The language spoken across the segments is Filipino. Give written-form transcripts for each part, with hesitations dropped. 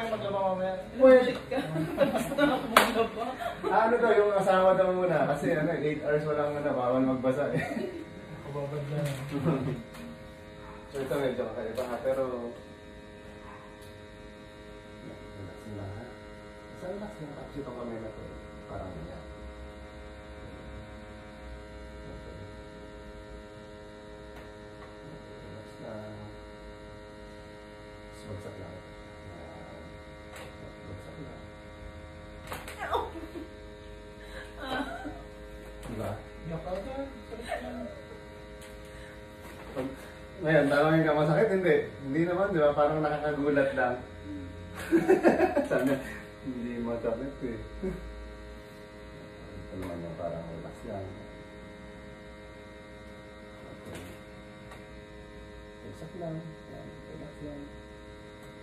tayong maglaba mamaya. Pwede ka. Tapos na ako maglaba. Ano daw, yung asawa daw muna. Kasi 8 hours walang bawal magbasa eh. Kababad na. So ito medyo kakaiba ha, pero... Relax na ha. Basta relax na kasi itong kamay na to. Parang ganyan. Relax na. Bagsak lang. Bagsak lang. Diba? Yak ka dyan. Sarap yan. Ngayon, tanongin ka masakit? Hindi. Hindi naman, di ba? Parang nakakagulat lang. Sana, hindi masakit eh. Ito naman yung parang relax lang. Okay. Bagsak lang. Relax lang.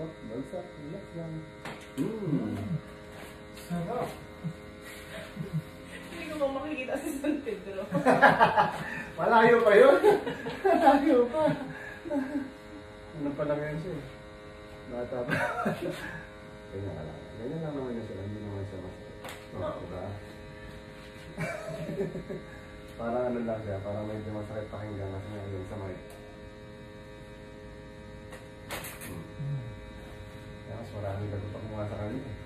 Hop, bagsak. Relax lang. Sarap. Hindi ko ba makikita si San Pedro? Malayo pa yun. Malayo pa. Ano pa lang yan siya? Bata pa. Ganyan ka lang. Ganyan lang naman yun sila. Hindi naman siya masakit. Diba? Parang ano lang siya. Parang medyo masakit pakinggan kasi nga yung sa mic. Kaya mas maraming nagutok mo nga sa kanya eh.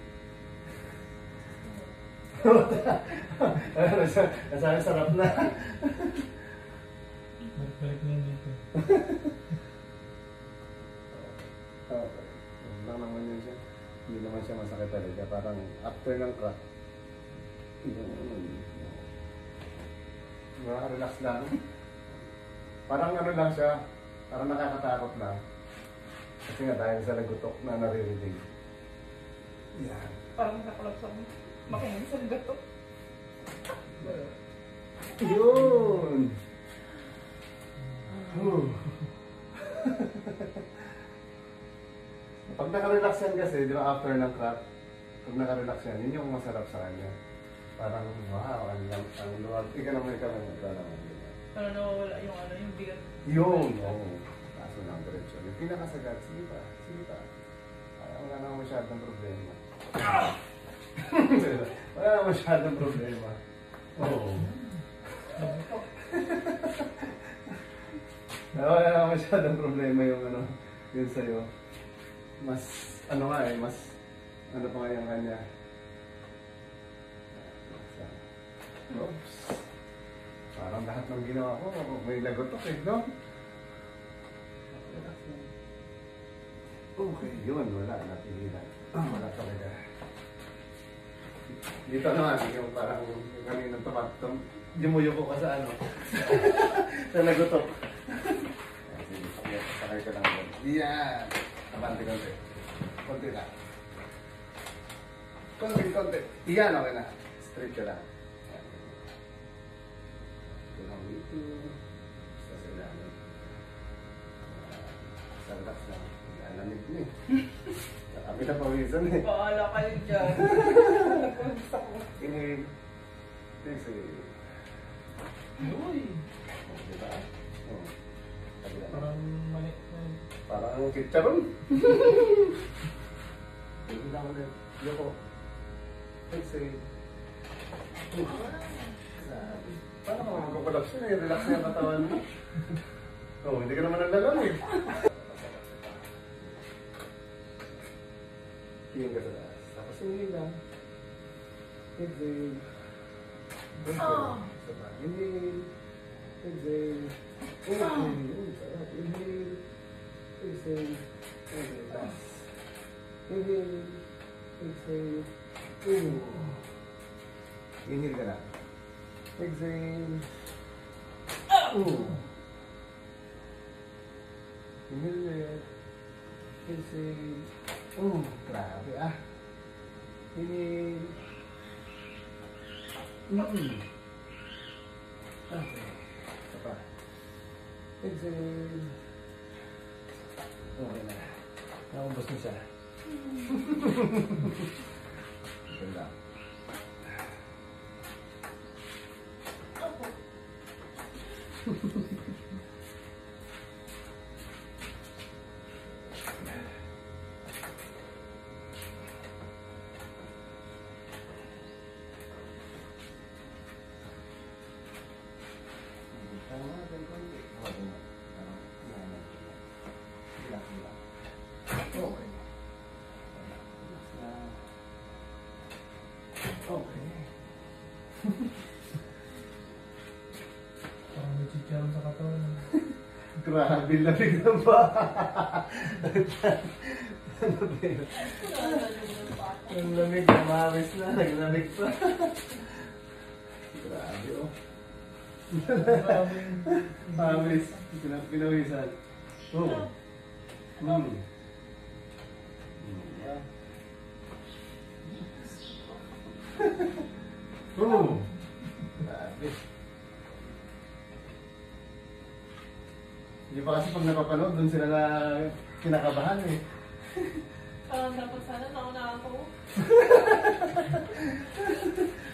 Nasabi sarap na. Balik na yun dito. Okay. Huwag lang naman yun siya. Hindi naman siya masakit talaga. Parang after ng crack. Relax lang. Parang ano lang siya. Parang nakakatakot lang. Kasi nga dahil sa nagutok na naririnig. Yan. Parang nakakulap sa makinig sa gato. Yun! Pag nakarelax yan kasi, di ba after ng crack, pag nakarelax yan, yun yung masarap sa kanya. Parang, wow, ang luwag. Ika naman nagkalaman. Ano nawawala yung bigat. Yun! Oo. Kaso ng diretso. Yung pinakasagat, sige pa. Wala naman masyadong problema. Wala naman masyadong problema. Oo. Wala naman masyadong problema yung yun sa'yo. Mas, mas, pa nga yung kanya. Oops. Parang lahat ng ginawa ko, may lagotok eh, no? Okay, yun, wala, napigilan. Wala talaga. Dito naman, yung parang kaninang tumatong, yumuyo ko ka sa sa lagotok. Sige, sakay ka lang doon. Yan! Konti. Konti lang. Konti. Yan, okay na. Straight ka lang. Ito lang dito. Basta sa ilalim. Sa relax lang. Alamig mo eh. Kami na pawisan eh. Paala ka rin dyan. Inhale. Exhale. Uy! Diba? Oo. Parang mali na yun. Parang ang kitcharon. Tingin lang ulit. Yoko. Exhale. Paano ka magkapalap siya? Relax na yung katawan mo. Oo, hindi ka naman nalalamig. Tingin ka sa taas. Tapos inhale lang. Exhale. Exhale. Saba. Inhale. Exhale. Exhale. Sarap. Inhale. Exhale. Exhale. Last. Inhale. Exhale. Inhale ka lang. Exhale. Inhale ulit. Exhale. Grabe ah. Inhale. Okay. Isa pa. Exhale. Okay na. Naubos mo siya. Ganda. Grabe, lamig na ba? Ang lamig, namawis na, naglamig pa. Grabe, oh. Mawis, pinawisan. Oh. Oh. Grabe. Hindi pa kasi pag napapanood, doon sila na kinakabahan eh. Dapat sana nauna ako.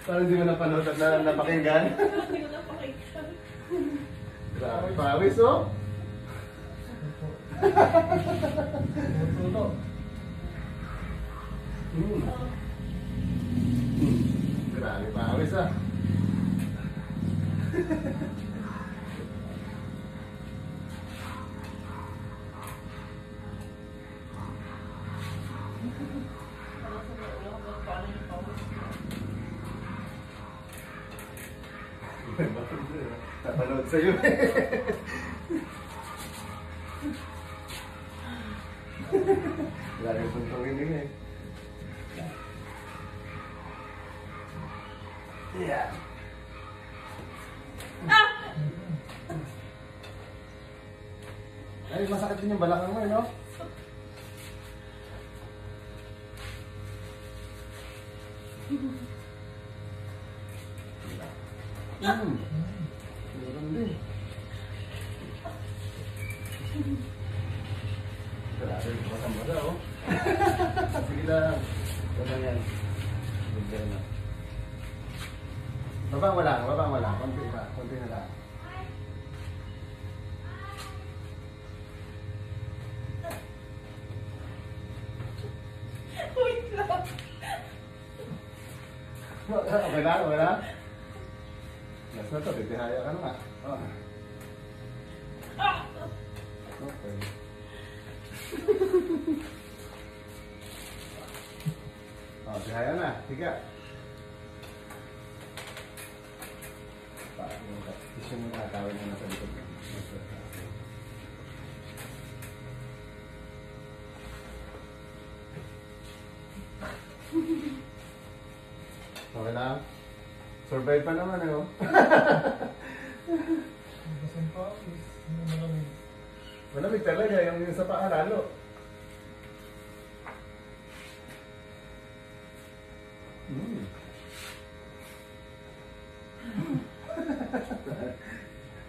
Parang hindi mo napanood at napakinggan. Hindi ko napakinggan. Grabe, pawis oh. Tuto. Grabe, pawis ah. Parang sa ulo ko ba paano yung pawis ko? Napanood sa'yo eh. Lagi yung tuntungin yun eh. Yeah. Ay, masakit din yung balakang mo eh, no? Meron din. Grabe, basang-basa oh. Sige lang. Wala yan. Bigyan na. Babang wala. Konti na lang. Wait lang. Okay na? Last na to, titihaya ka na nga. Oh. Okay. Oh, tihaya na. Higa. Tissue mo tatawin mo na sa likod. Okay lang. Survive pa naman eh, oh. Basang pa. Malamig. Malamig talaga yung sa paa lalo.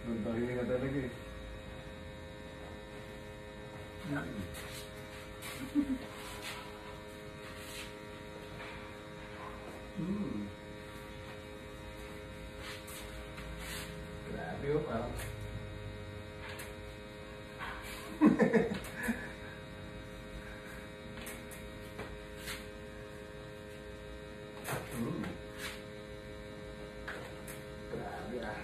Nuntahin nga talaga eh. Grabe oh, parang grabe ah.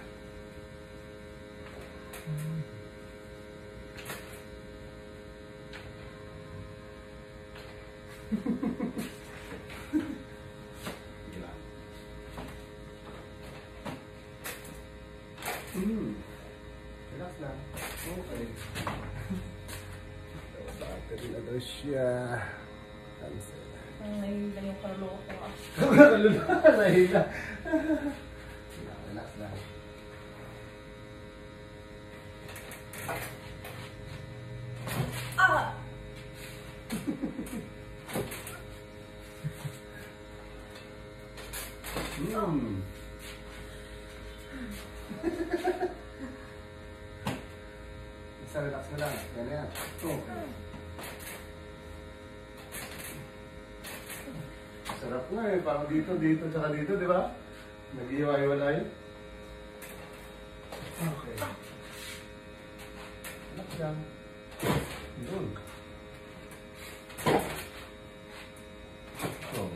Sige lang. Relax lang. Okay. Battery na daw siya. Cancel. Ang nahihila yung kaluluwa ko ah. Nahila. Relax lang. Ah! Isa relax na lang. Yan yan. Okay. Sarap nga eh. Parang dito, tsaka dito, di ba? Nag-iwalay. Okay. Relax lang. Yun. Oh.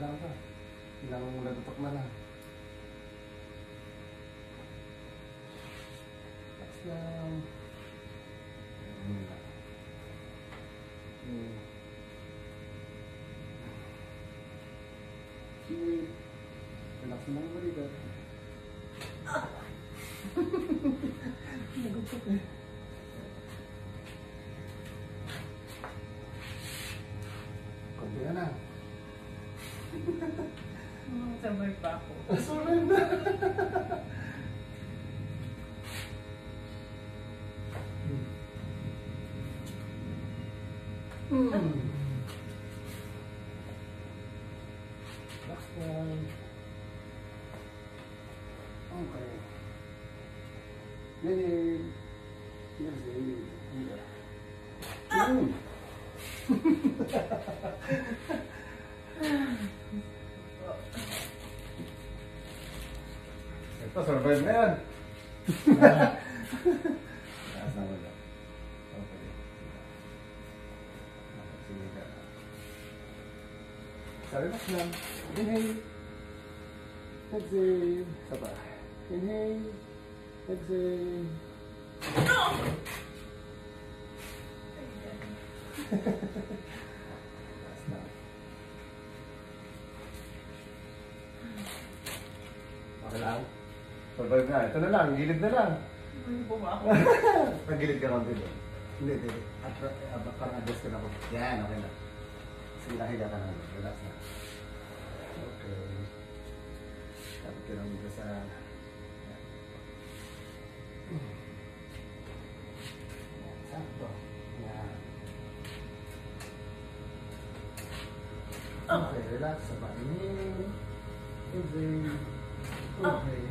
lang pa. Ilang natutok na lang. Relax lang. Relax lang ba dito? Nagutok eh. Konti na lang. Sabay pa ako. Sorry na. Relax lang. Okay. Yay! Yes, yay. Ito, survive na yan. Taas na wala. Okay. Sige ka. Relax lang. Inhale. Exhale. Saba. Inhale. Exhale. Taas na. Okay lang. Survive na. Ito na lang. Gilid na lang. Ano po ba ako? Pagilid ka lang dito. Hindi, hindi. Parang adjust ka na po. Yan, okay na. Sige, nahiga ka na. Relax na. Okay. Tapos ka lang dito sa... Sakto. Yan. Okay, relax. Sa painin. Exhale. Okay.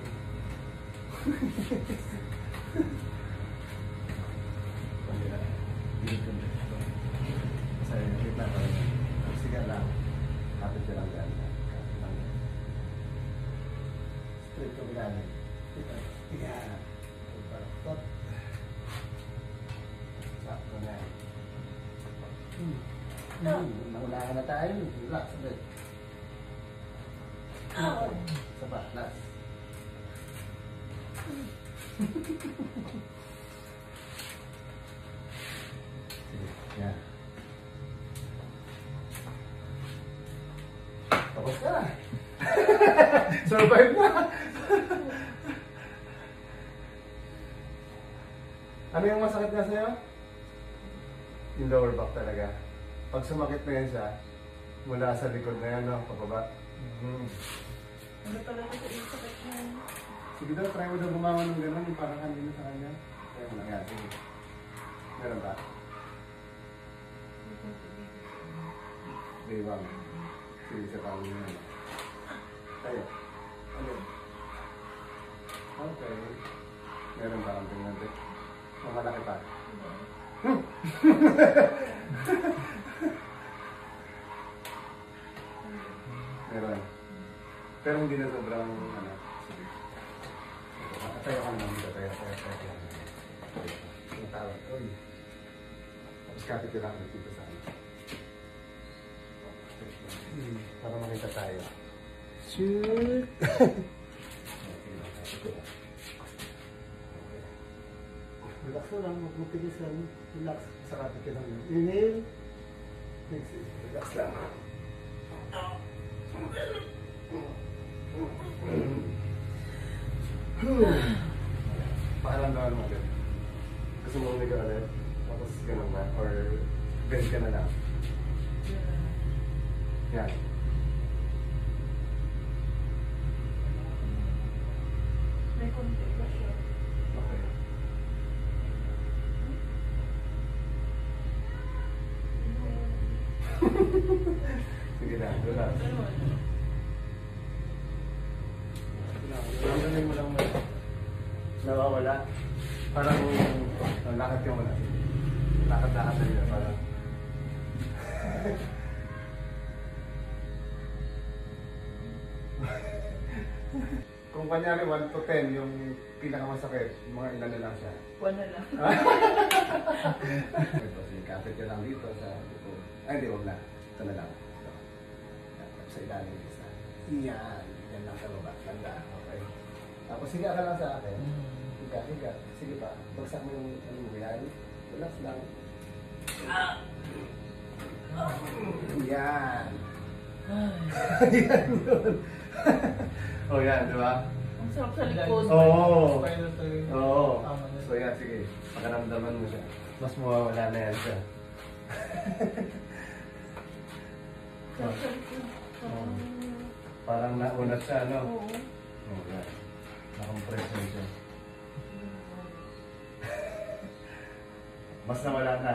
Saya kita pada sikat lang. Kapit ka lang dyan. Straight ko galing. Yan. Tot. Sakto na. Naunahan na tayo. Relax ulit. Sabat, last. Yan. Tapos ka na. Survive na. Ano yung masakit nga sa'yo? Yung lower back talaga. Pag sumakit na yan siya, mula sa likod na yan, no? Pababa. Ano talaga sa isip at yan? Sige daw, try mo daw gumawa ng gano'n, yung parang kanina sa kanya. Try mo lang yan, sige. Meron ba? Sige bang. Sige sa tao nyo yan. Tayo. Ano? Okay. Meron ba kang tingnan din? O malaki pa? Meron. Pero hindi na sobrang ano. Sige. Tayo ka naman dito. Tayo. Yung tawag. Uy. Tapos kapit ko lang dito sa ano. Para makita tayo. Shoot! Relax na lang. Huwag mo tigisan. Relax. Sa kapit ko lang. Inhale. Exhale. Relax lang. Pakaramdaman mo ulit. Gusto mo ulit ulit? Tapos ganun ba? Or bend ka na lang? Yan. May konti ba siya? Okay. Sige na, relax. Ramdamin mo lang nawawala. Parang lakad ka muna. Lakad-lakad na yun. Parang kung kanyari 1 to 10 yung pinakamasakit, yung mga ilan na lang siya. 1 na lang. Ito, kapit ka lang dito sa ito. Ay, hindi, huwag na. Ito na lang. Ito. sa ilalim ng isa. Yan. Yan lang sa baba. Tanda. Okay. Tapos higa ka lang sa akin. Higa, higa. Sige pa. Bagsak mo yung ano mo yan. Relax lang. Yan. Yan yun. Oh, yan, di ba? Ang sarap sa likod. Oo. Spiral talaga. Oo. Tama na. So yan, sige. Pakaramdaman mo siya. Mas mawawala na yan siya. Sarap sa likod. Parang naunat siya, no? Oo. Oo, yan. Nakompress na siya. Mas nawala na.